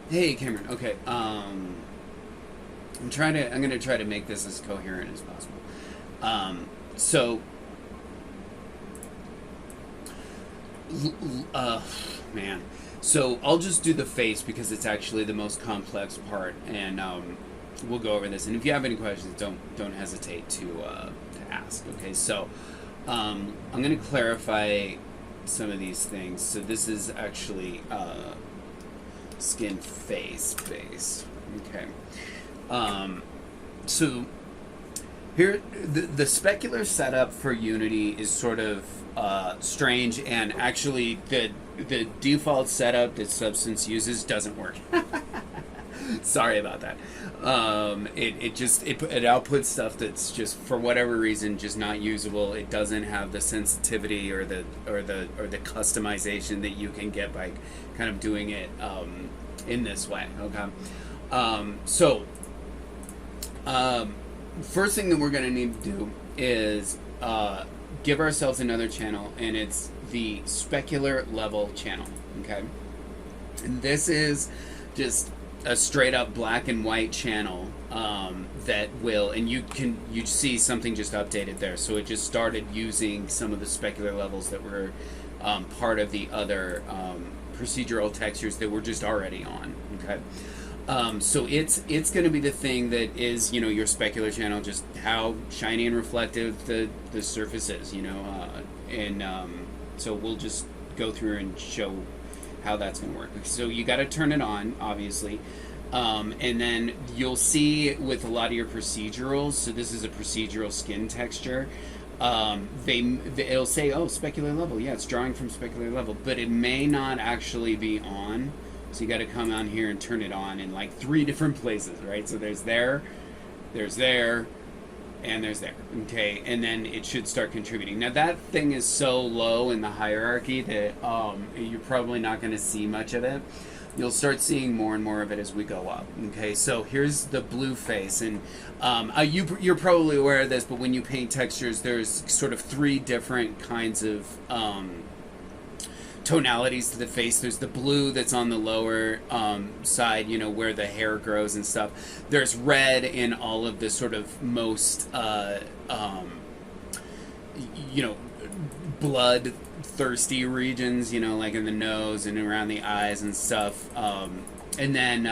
Hey, Cameron. Okay. I'm gonna try to make this as coherent as possible. So, uh, man. So I'll just do the face because it's actually the most complex part, and we'll go over this. And if you have any questions, don't hesitate to ask. Okay. So, I'm gonna clarify some of these things. So this is actually skin face base. Okay. So here, the specular setup for Unity is sort of strange, and actually the default setup that Substance uses doesn't work. Sorry about that. It outputs stuff that's just for whatever reason just not usable. It doesn't have the sensitivity or the customization that you can get by kind of doing it in this way. Okay. So first thing that we're going to need to do is give ourselves another channel, and it's the specular level channel. Okay. And this is just a straight up black and white channel that will, and you see something just updated there. So it just started using some of the specular levels that were part of the other procedural textures that were just already on. Okay. So it's going to be the thing that is, your specular channel, just how shiny and reflective the surface is, and so we'll just go through and show how that's going to work. So you got to turn it on, obviously, and then you'll see with a lot of your procedurals. So this is a procedural skin texture. It'll say, oh, specular level, yeah, it's drawing from specular level, but it may not actually be on. So you got to come on here and turn it on in like 3 different places, right? So there's there, and there's there. Okay, and then it should start contributing. Now that thing is so low in the hierarchy that you're probably not going to see much of it. You'll start seeing more and more of it as we go up. Okay, so here's the blue face, and you're probably aware of this, but when you paint textures, there's sort of 3 different kinds of tonalities to the face. There's the blue that's on the lower side, where the hair grows and stuff. There's red in all of the sort of most, blood-thirsty regions, like in the nose and around the eyes and stuff. And then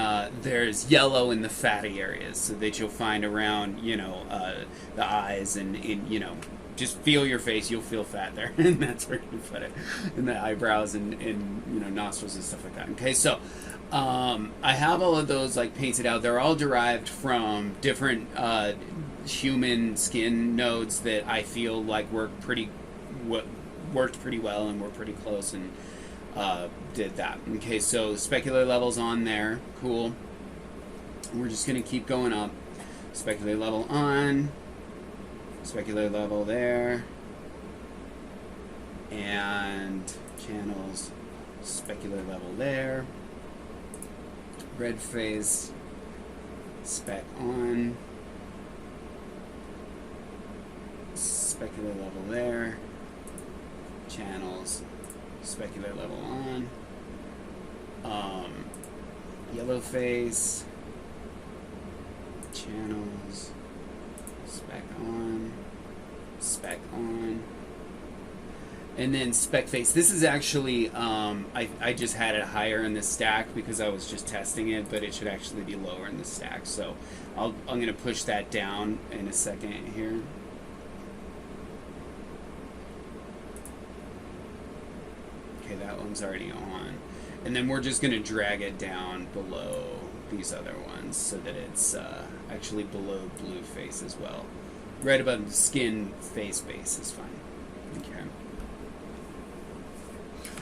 there's yellow in the fatty areas, so that you'll find around, the eyes and just feel your face, you'll feel fat there. And that's where you put it. In the eyebrows and nostrils and stuff like that. Okay, so I have all of those like painted out. They're all derived from different human skin nodes that I feel like worked pretty well and were pretty close, and did that. Okay, so specular levels on there. Cool. We're just going to keep going up. Specular level on. Specular level there, and channels, specular level there, red face, spec on, specular level there, channels, specular level on, yellow face, channels, spec on, and then spec face. This is actually, I just had it higher in the stack because I was just testing it, but it should actually be lower in the stack. So I'm going to push that down in a second here. Okay, that one's already on. And then we're just going to drag it down below these other ones so that it's actually below blue face as well. Right above the skin face base is fine. Okay.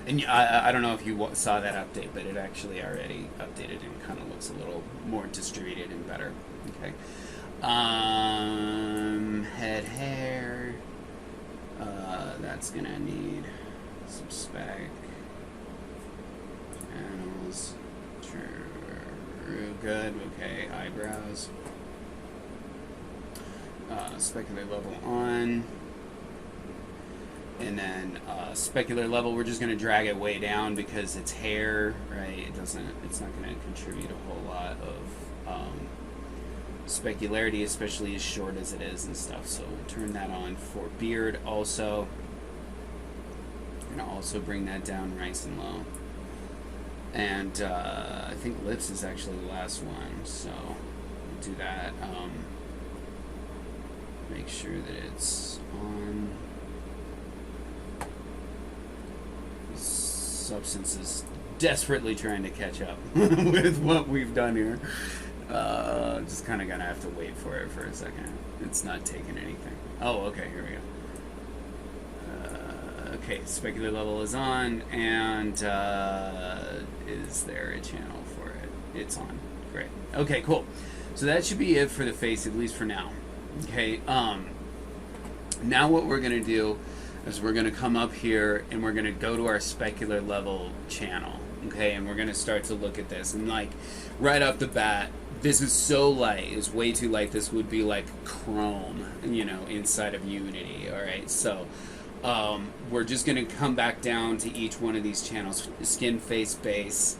And I don't know if you saw that update, but it actually already updated and kind of looks a little more distributed and better. Okay. Head hair. That's gonna need some spec. Panels. True. Good. Okay. Eyebrows. Specular level on, And then specular level, we're just going to drag it way down because it's hair, right? It's not going to contribute a whole lot of specularity, especially as short as it is and stuff. So we'll turn that on for beard also. I'm going to also bring that down nice and low. And I think lips is actually the last one, so we'll do that. Make sure that it's on. Substance is desperately trying to catch up with what we've done here. Just kind of gonna have to wait for it for a second. It's not taking anything. Oh, okay, here we go. Okay, specular level is on, and is there a channel for it? It's on. Great. Okay, cool. So that should be it for the face, at least for now. Okay. Now what we're gonna do is we're going to come up here and we're going to go to our specular level channel, okay, and we're going to start to look at this. And like right off the bat, this is so light, it's way too light. This would be like Chrome, you know, inside of Unity. All right, so we're just going to come back down to each one of these channels: skin, face, base,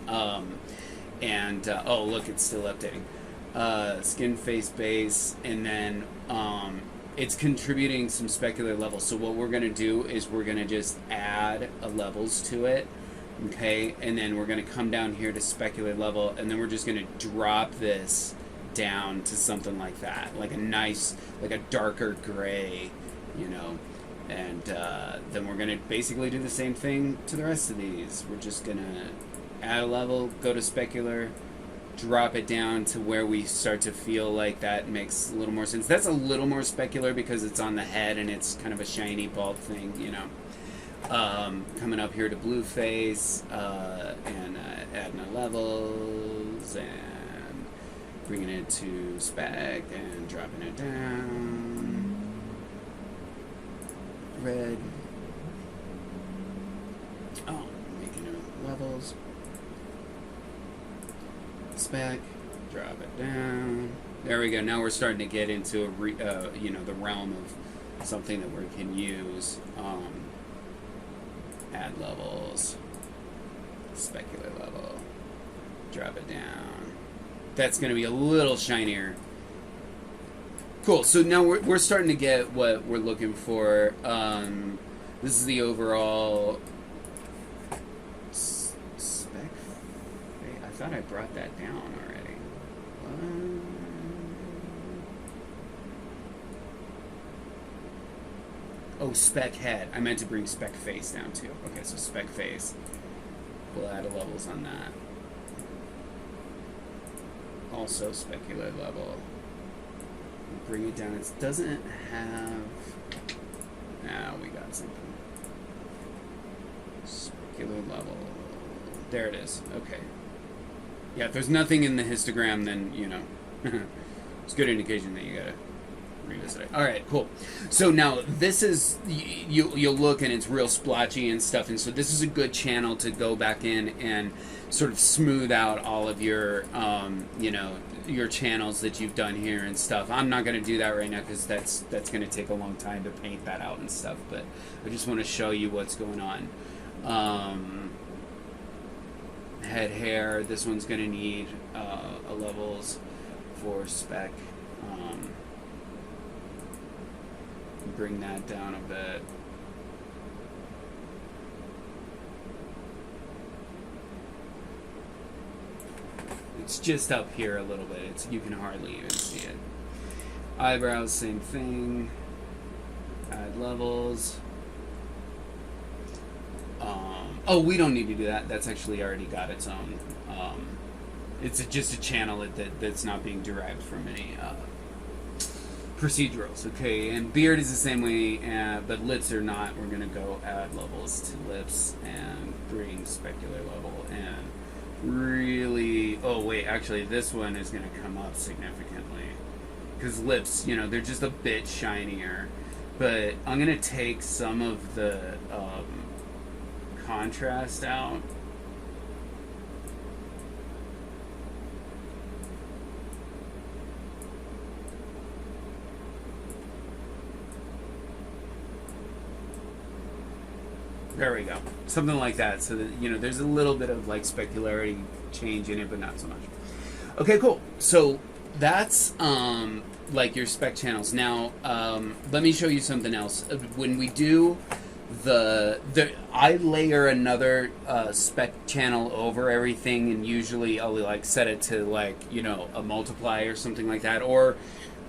and oh look, it's still updating. Skin, face, base, and then it's contributing some specular levels. So what we're going to do is we're going to just add levels to it, okay? And then we're going to come down here to specular level, and then we're just going to drop this down to something like that, like a nice, like a darker gray, you know? And then we're going to basically do the same thing to the rest of these. We're just going to add a level, go to specular, drop it down to where we start to feel like that makes a little more sense. That's a little more specular because it's on the head and it's kind of a shiny bald thing, you know. Coming up here to blue face and adding our levels and bringing it to spec and dropping it down. Red. Oh, making it levels. Spec, drop it down. There we go. Now we're starting to get into you know, the realm of something that we can use. Add levels, specular level, drop it down. That's going to be a little shinier. Cool. So now we're starting to get what we're looking for. This is the overall. I thought I brought that down already. Oh, spec head. I meant to bring spec face down too. Okay, so spec face. We'll add levels on that. Also specular level. Bring it down. It doesn't have. Now we got something. Specular level. There it is. Okay. Yeah, if there's nothing in the histogram, then, you know, it's a good indication that you gotta revisit it. All right, cool. So now this is, you'll look and it's real splotchy and stuff, and so this is a good channel to go back in and sort of smooth out all of your, you know, your channels that you've done here and stuff. I'm not going to do that right now because that's going to take a long time to paint that out and stuff, but I just want to show you what's going on. Head hair, this one's going to need levels for spec. Bring that down a bit. It's just up here a little bit. You can hardly even see it. Eyebrows, same thing. Add levels. Oh, we don't need to do that. That's actually already got its own. It's just a channel that's not being derived from any procedurals. Okay, and beard is the same way, but lips are not. We're going to go add levels to lips and bring specular level and really. Oh wait, actually this one is going to come up significantly because lips, you know, they're just a bit shinier. But I'm going to take some of the contrast out. There we go. Something like that. So that, you know, there's a little bit of like specularity change in it, but not so much. Okay, cool. So that's like your spec channels. Now, let me show you something else. When we do I layer another spec channel over everything, and usually I'll like set it to like, you know, a multiply or something like that, or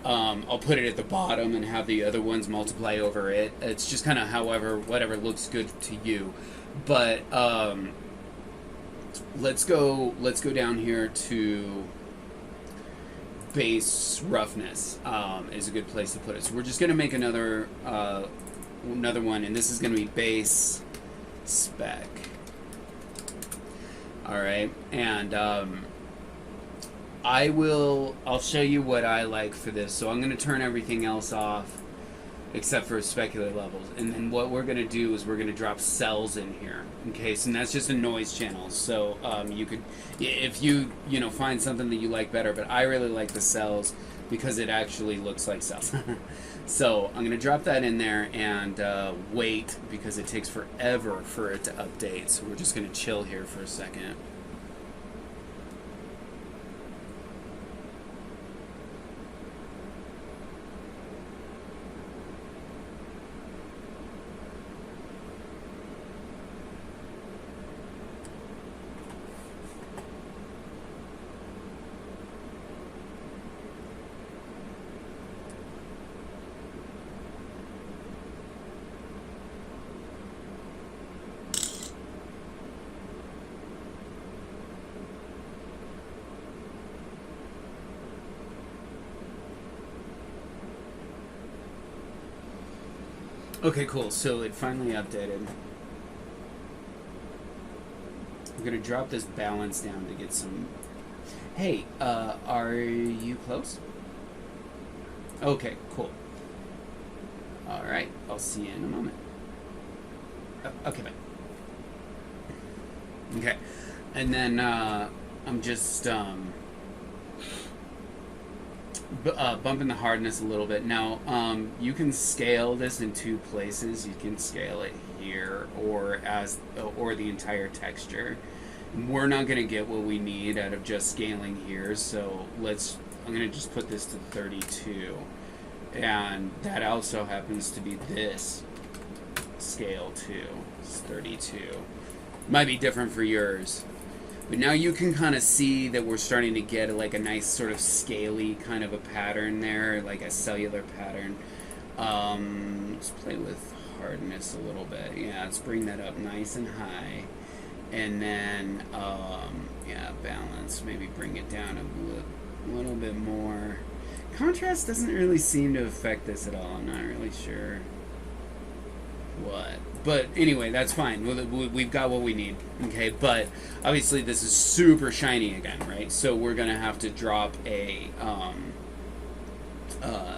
I'll put it at the bottom and have the other ones multiply over it. It's just kind of whatever looks good to you. But let's go down here to base roughness. Is a good place to put it. So we're just going to make another one, and this is going to be base spec. All right, and I'll show you what I like for this. So I'm going to turn everything else off except for specular levels, and then what we're going to do is we're going to drop cells in here. Okay, so that's just a noise channel. So you could, if you find something that you like better, but I really like the cells because it actually looks like cells. So I'm going to drop that in there and wait, because it takes forever for it to update. So we're just going to chill here for a second. Okay, cool. So it finally updated. I'm going to drop this balance down to get some... Hey, are you close? Okay, cool. Alright, I'll see you in a moment. Okay, bye. Okay, and then I'm just... bumping the hardness a little bit. Now, you can scale this in two places. You can scale it here or the entire texture. We're not going to get what we need out of just scaling here, so I'm going to just put this to 32. And that also happens to be this scale too. It's 32. Might be different for yours. But now you can kind of see that we're starting to get like a nice sort of scaly kind of a pattern there, like a cellular pattern. Let's play with hardness a little bit. Yeah, let's bring that up nice and high. And then, yeah, balance, maybe bring it down a little bit more. Contrast doesn't really seem to affect this at all. I'm not really sure what. But anyway, that's fine. We've got what we need. Okay, but obviously this is super shiny again, right? So we're gonna have to drop a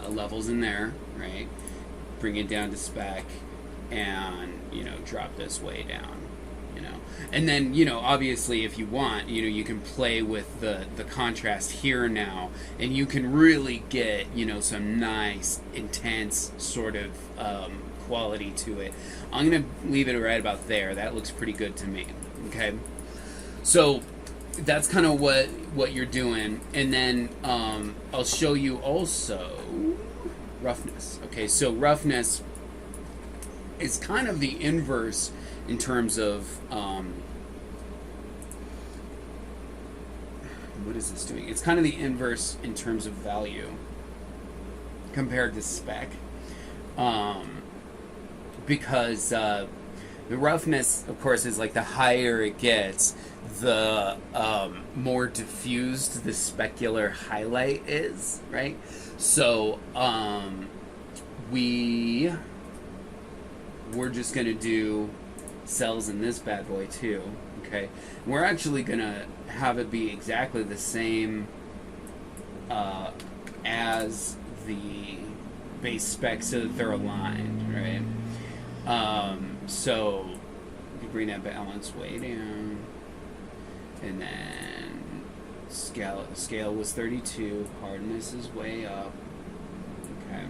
levels in there, right? Bring it down to spec, and drop this way down. And then obviously if you want, you can play with the contrast here now, and you can really get some nice intense sort of quality to it. I'm gonna leave it right about there. That looks pretty good to me. Okay, so that's kind of what you're doing, and then I'll show you also roughness. Okay, so roughness is kind of the inverse in terms of what is this doing? It's kind of the inverse in terms of value compared to spec. Because the roughness, of course, is like the higher it gets, the more diffused the specular highlight is, right? So we're just going to do cells in this bad boy too, okay? We're actually going to have it be exactly the same as the base spec so that they're aligned, right? So you can bring that balance way down, and then scale was 32, hardness is way up. Okay,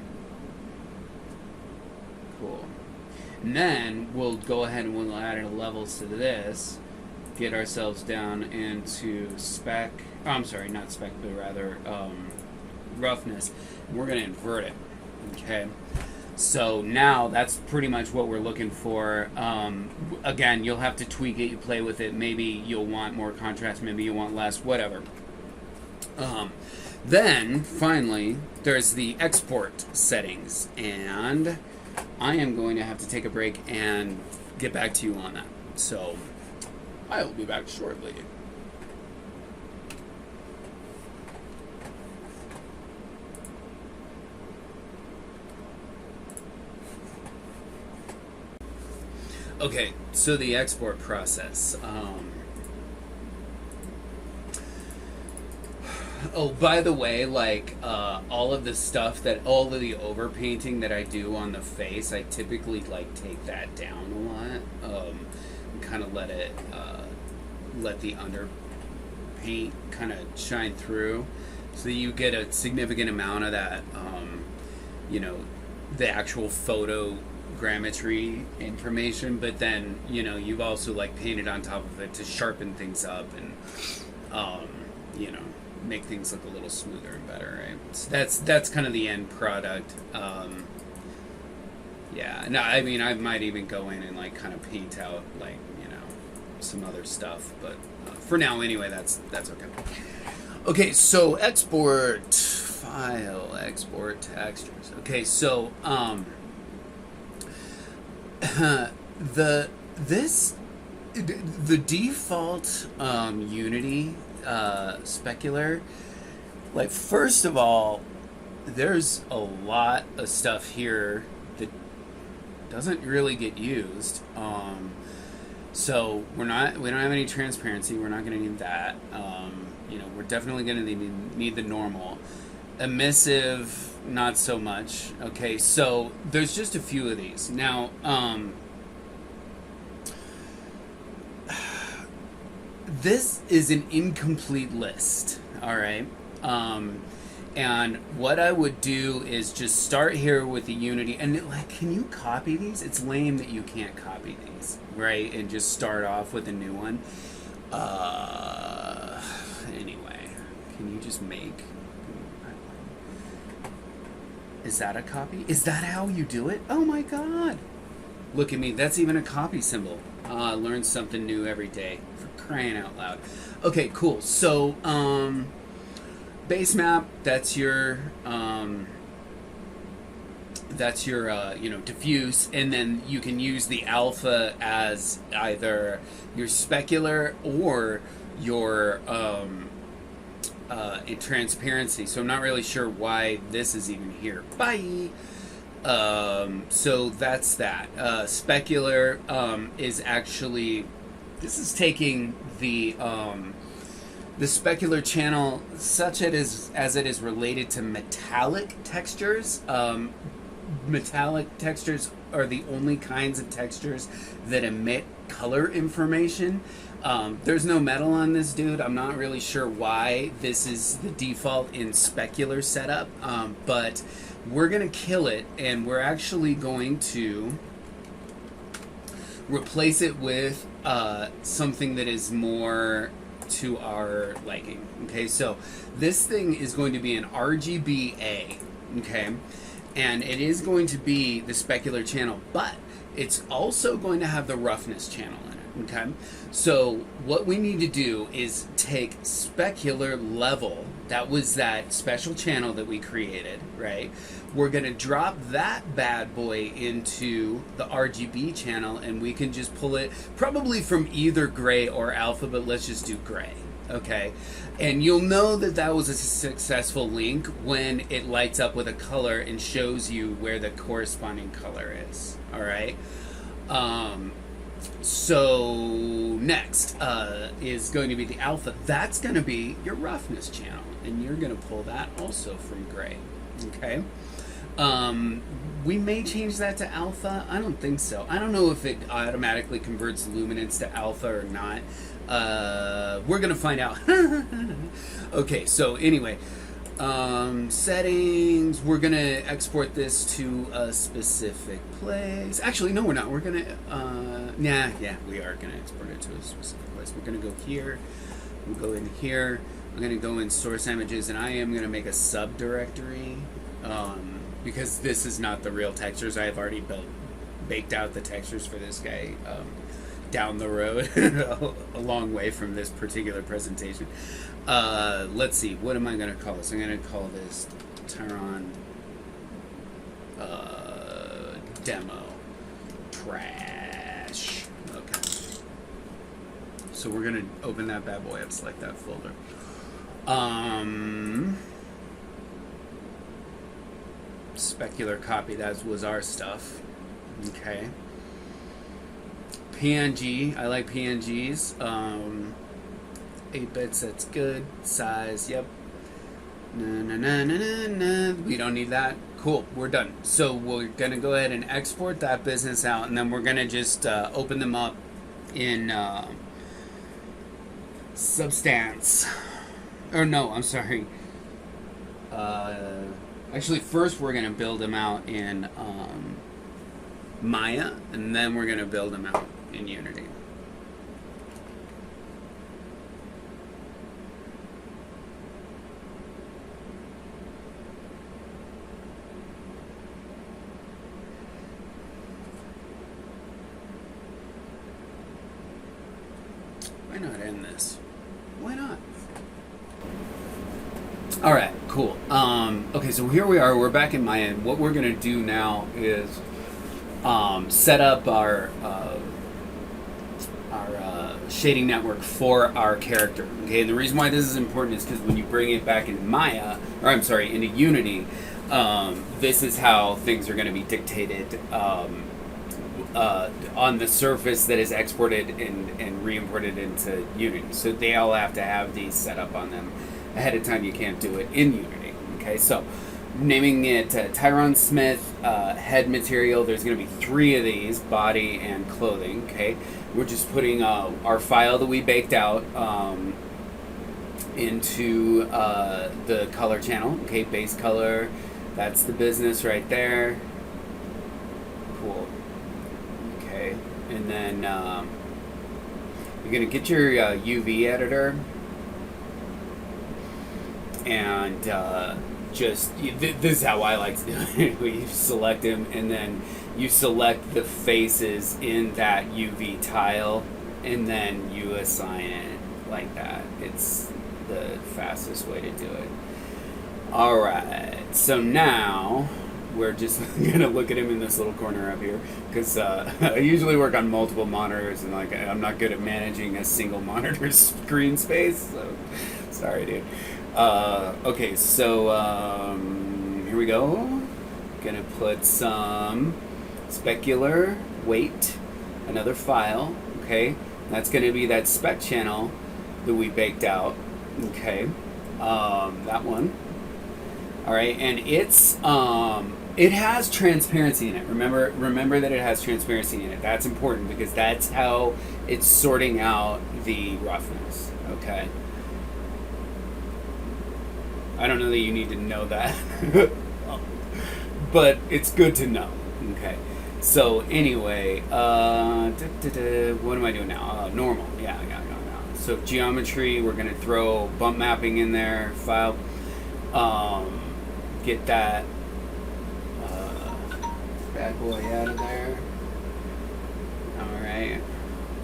cool. And then we'll go ahead and we'll add our levels to this, get ourselves down into not spec, but rather roughness. And we're going to invert it. Okay. So now that's pretty much what we're looking for. Again, you'll have to tweak it, you play with it. Maybe you'll want more contrast, maybe you want less, whatever. Then, finally, there's the export settings. And I am going to have to take a break and get back to you on that. So, I'll be back shortly. Okay, so the export process. Oh, by the way, like all of the stuff all of the overpainting that I do on the face, I typically like take that down a lot, and kind of let the underpaint kind of shine through, so that you get a significant amount of that, the actual photogrammetry information. But then you've also like painted on top of it to sharpen things up and make things look a little smoother and better, right? So that's kind of the end product. Yeah, no, I mean, I might even go in and like kind of paint out like some other stuff, but for now anyway, that's okay. Okay, so export file, export textures. Okay, so the default Unity Specular, like, first of all, there's a lot of stuff here that doesn't really get used. So we don't have any transparency. We're not going to need that. We're definitely going to need the normal. Emissive, not so much. Okay, so there's just a few of these. Now, this is an incomplete list, all right? And what I would do is just start here with the Unity. And, like, can you copy these? It's lame that you can't copy these, right? And just start off with a new one. Anyway, can you just make... Is that a copy? Is that how you do it? Oh, my God. Look at me. That's even a copy symbol. Learn something new every day. For crying out loud. Okay, cool. So, base map, that's your diffuse, and then you can use the alpha as either your specular or your in transparency. So I'm not really sure why this is even here. Bye. So that's that. Specular is actually, this is taking the specular channel such as it is related to metallic textures. Metallic textures are the only kinds of textures that emit color information. There's no metal on this dude. I'm not really sure why this is the default in specular setup, but we're going to kill it, and we're actually going to replace it with something that is more to our liking. Okay, so this thing is going to be an RGBA, okay, and it is going to be the specular channel, but it's also going to have the roughness channel in it. Okay, so what we need to do is take specular level, that was that special channel that we created, right? We're going to drop that bad boy into the RGB channel, and we can just pull it probably from either gray or alpha, but let's just do gray, okay? And you'll know that that was a successful link when it lights up with a color and shows you where the corresponding color is, all right? So next is going to be the alpha. That's going to be your roughness channel, and you're going to pull that also from gray, okay? We may change that to alpha. I don't think so. I don't know if it automatically converts luminance to alpha or not. We're going to find out. Okay, so anyway, Settings. We're gonna export this to a specific place. Actually, no, we're not. We're gonna, yeah, we are gonna export it to a specific place. We're gonna go here. We'll go in here. I'm gonna go in source images, and I am gonna make a subdirectory, because this is not the real textures. I have already baked out the textures for this guy down the road, a long way from this particular presentation. Let's see, what am I going to call this? I'm going to call this Tyron demo trash. Okay. So we're going to open that bad boy up, select that folder. Specular copy, that was our stuff. Okay. PNG, I like PNGs. 8 bits, that's good. Size, yep. We don't need that. Cool, we're done. So we're gonna go ahead and export that business out, and then we're gonna just open them up in Substance. Or no, I'm sorry. Actually, first we're gonna build them out in Maya, and then we're gonna build them out in Unity. Why not end this? Why not? All right, cool. Okay, so here we are. We're back in Maya. What we're gonna do now is set up our shading network for our character. Okay, and the reason why this is important is because when you bring it back into Maya, or I'm sorry, into Unity, this is how things are going to be dictated on the surface that is exported and re-imported into Unity. So they all have to have these set up on them ahead of time. You can't do it in Unity. Okay, so naming it Tyron Smith head material. There's going to be 3 of these, body and clothing. Okay, we're just putting our file that we baked out into the color channel. Okay, base color. That's the business right there. Cool. Okay, and then you're going to get your UV editor and this is how I like to do it. You select him, and then you select the faces in that UV tile, and then you assign it like that. It's the fastest way to do it. Alright, so now we're just going to look at him in this little corner up here, because I usually work on multiple monitors, and I'm not good at managing a single monitor screen space, so sorry, dude. Okay, so here we go. Gonna put some specular weight, another file. Okay, that's gonna be that spec channel that we baked out. Okay, that one. All right, and it's it has transparency in it. Remember that it has transparency in it. That's important because that's how it's sorting out the roughness. Okay. I don't know that you need to know that, but it's good to know. Okay, so anyway, what am I doing now? Normal, yeah. So geometry, we're gonna throw bump mapping in there. File, get that bad boy out of there. All right,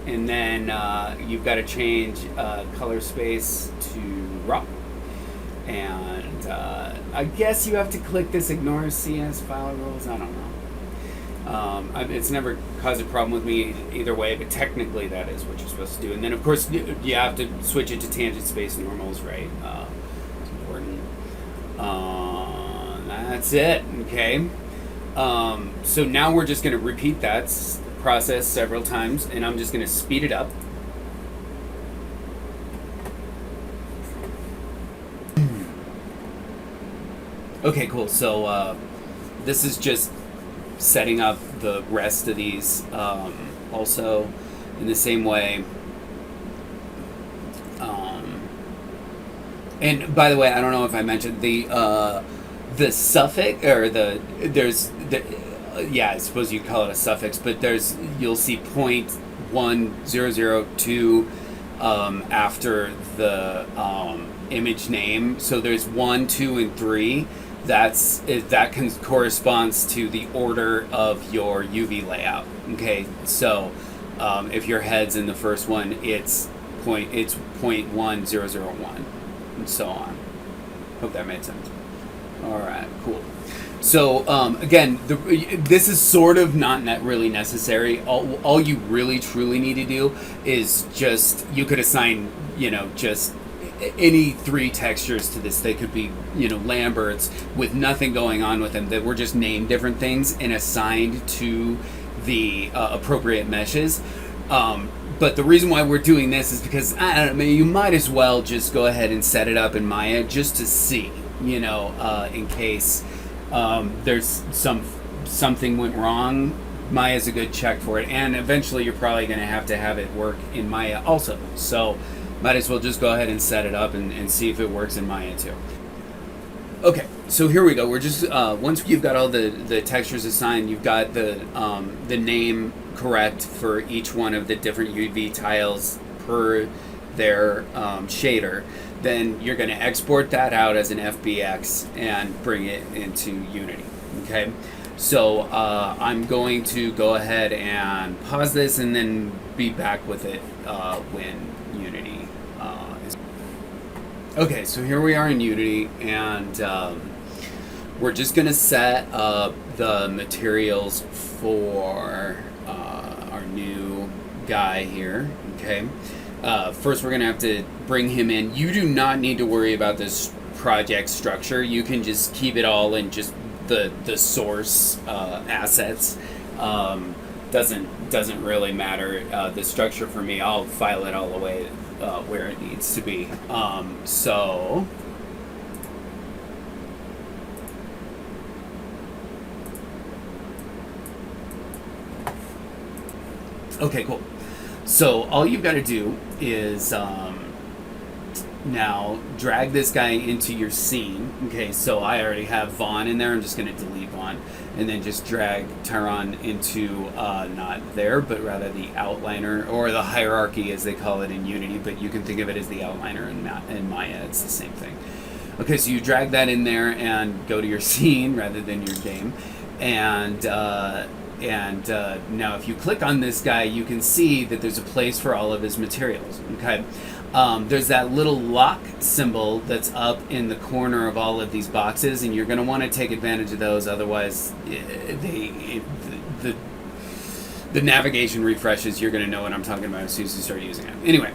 and then you've got to change color space to raw. And I guess you have to click this ignore CS file rules. I don't know. It's never caused a problem with me either way, but technically that is what you're supposed to do. And then of course you have to switch it to tangent space normals, right? It's important. That's it. Okay. So now we're just going to repeat that process several times, and I'm just going to speed it up. Okay, cool. So this is just setting up the rest of these also in the same way. And by the way, I don't know if I mentioned the suffix or there's the yeah, I suppose you'd call it a suffix, but you'll see 0.1002 after the image name. So there's 1, 2, and 3. That corresponds to the order of your UV layout. Okay, so if your head's in the first one, it's 0.1001, and so on. Hope that made sense. All right, cool. So again, this is sort of not really necessary. All you really truly need to do is just, you could assign, just any 3 textures to this. They could be, Lamberts with nothing going on with them, that were just named different things and assigned to the appropriate meshes. But the reason why we're doing this is because, I don't know, you might as well just go ahead and set it up in Maya just to see, in case there's something went wrong. Maya's a good check for it, and eventually you're probably going to have it work in Maya also. So might as well just go ahead and set it up and see if it works in Maya too. Okay, so here we go. We're just once you've got all the textures assigned, you've got the name correct for each one of the different UV tiles per their shader. Then you're going to export that out as an FBX and bring it into Unity. Okay, so I'm going to go ahead and pause this and then be back with it when Unity is. Okay, so here we are in Unity, and we're just going to set up the materials for our new guy here. Okay. First, we're going to have to bring him in. You do not need to worry about this project structure. You can just keep it all in just the source assets. Doesn't really matter. The structure for me, I'll file it all away where it needs to be. So okay, cool. So all you've got to do is now drag this guy into your scene. Okay, so I already have Vaughn in there. I'm just going to delete Vaughn, and then just drag Tyron into not there, but rather the outliner, or the hierarchy as they call it in Unity, but you can think of it as the outliner in Maya. It's the same thing. Okay, so you drag that in there and go to your scene rather than your game, and now if you click on this guy, you can see that there's a place for all of his materials. Okay, there's that little lock symbol that's up in the corner of all of these boxes, and you're going to want to take advantage of those, otherwise the navigation refreshes. You're going to know what I'm talking about as soon as you start using it. Anyway,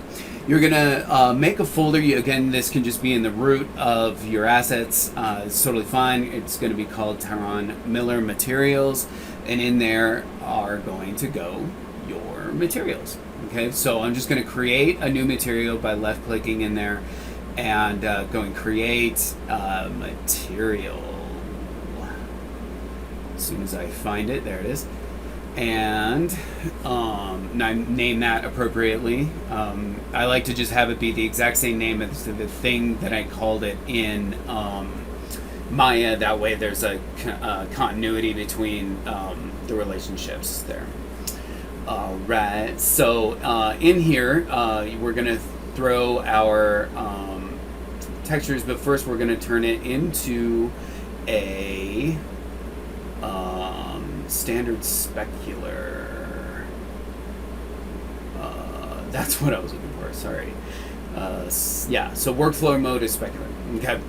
you're going to make a folder. Again, this can just be in the root of your assets. It's totally fine. It's going to be called Tyron Miller Materials. And in there are going to go your materials. Okay, so I'm just going to create a new material by left-clicking in there and going create material. As soon as I find it, there it is. And now name that appropriately. I like to just have it be the exact same name as the thing that I called it in Maya. That way there's a continuity between the relationships there. Alright, so in here we're going to throw our textures, but first we're going to turn it into a standard specular. That's what I was looking for, sorry. Yeah, so workflow mode is specular. Okay.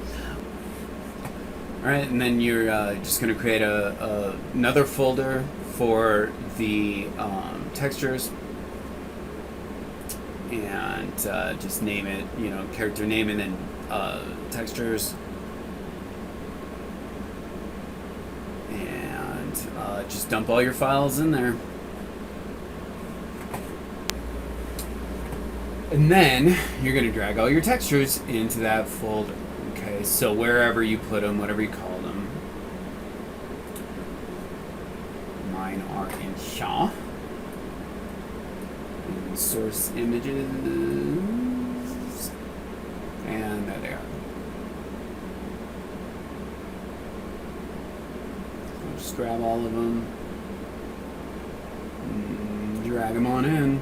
Alright, and then you're just going to create another folder for the textures, and just name it, character name, and then textures, and just dump all your files in there. And then you're going to drag all your textures into that folder. Okay, so wherever you put them, whatever you call them. Mine are in Shaw. And source images. And there they are. Just grab all of them, drag them on in.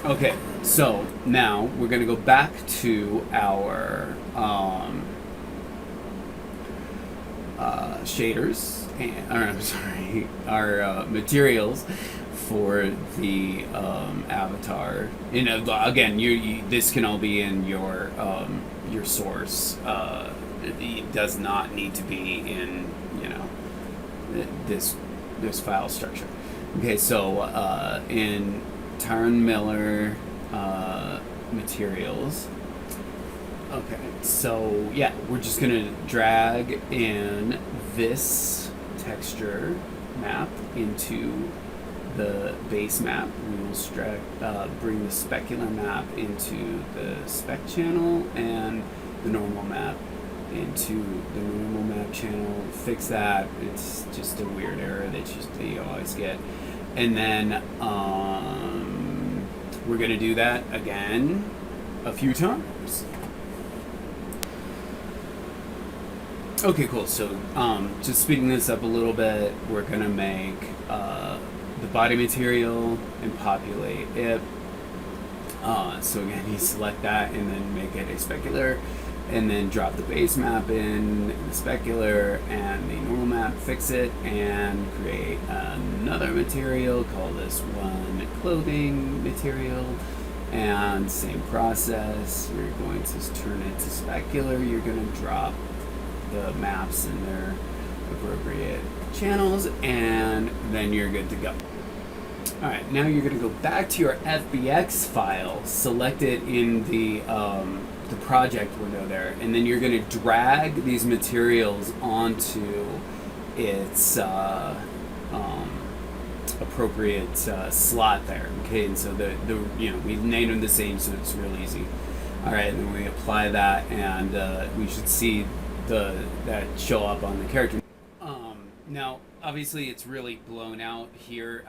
Okay, so now we're going to go back to our shaders, our materials for the avatar. And again, this can all be in your source. It does not need to be in this file structure. Okay, so in Taryn Miller materials. Okay, so yeah, we're just gonna drag in this texture map into the base map. We will bring the specular map into the spec channel and the normal map into the normal map channel. Fix that. It's just a weird error that you always get. And then we're going to do that again a few times. Okay, cool. So just speeding this up a little bit, we're going to make the body material and populate it. So again, you select that and then make it a specular, and then drop the base map in the specular and the normal map, fix it, and create another material, call this one clothing material, and same process. You're going to turn it to specular. You're going to drop the maps in their appropriate channels, and then you're good to go. Alright, now you're going to go back to your FBX file, select it in the project window there, and then you're going to drag these materials onto its appropriate slot there. Okay, and so we named them the same, so it's real easy. All right, and then we apply that, and we should see that show up on the character. Now, obviously, it's really blown out here.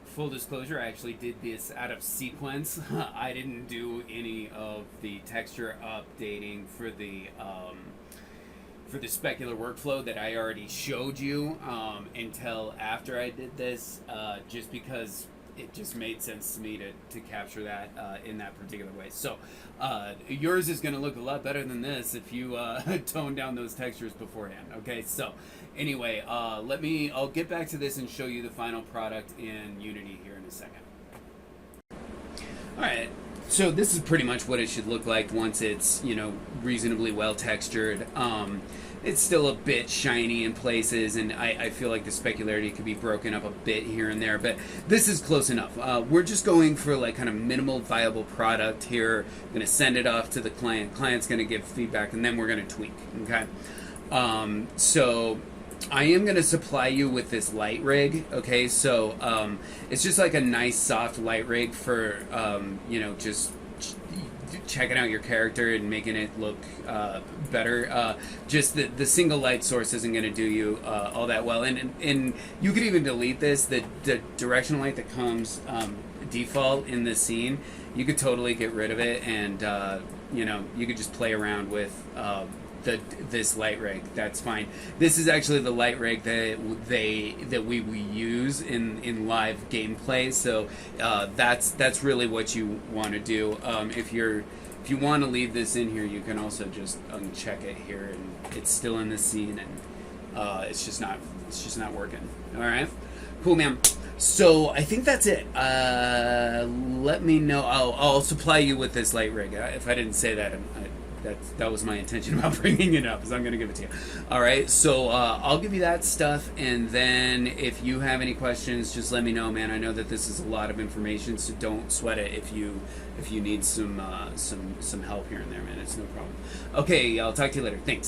Full disclosure, I actually did this out of sequence. I didn't do any of the texture updating for the specular workflow that I already showed you until after I did this, just because it just made sense to me to capture that in that particular way. So yours is going to look a lot better than this if you tone down those textures beforehand. Okay, so anyway, I'll get back to this and show you the final product in Unity here in a second. All right. So this is pretty much what it should look like once it's, reasonably well textured. It's still a bit shiny in places, and I feel like the specularity could be broken up a bit here and there, but this is close enough. We're just going for like kind of minimal viable product here. I'm going to send it off to the client. Client's going to give feedback, and then we're going to tweak, okay? So I am going to supply you with this light rig, okay? So it's just like a nice soft light rig for, just checking out your character and making it look better. Just the single light source isn't going to do you all that well. And you could even delete this. The directional light that comes default in this scene, you could totally get rid of it, and you could just play around with this light rig. That's fine. This is actually the light rig that we use in live gameplay. So that's really what you want to do. If you want to leave this in here, you can also just uncheck it here, and it's still in the scene, and it's just not working. All right, cool, man. So I think that's it. Let me know. I'll supply you with this light rig. If I didn't say that, that was my intention about bringing it up, is I'm going to give it to you. All right, so I'll give you that stuff, and then if you have any questions, just let me know, man. I know that this is a lot of information, so don't sweat it if you need some help here and there, man. It's no problem. Okay, I'll talk to you later. Thanks.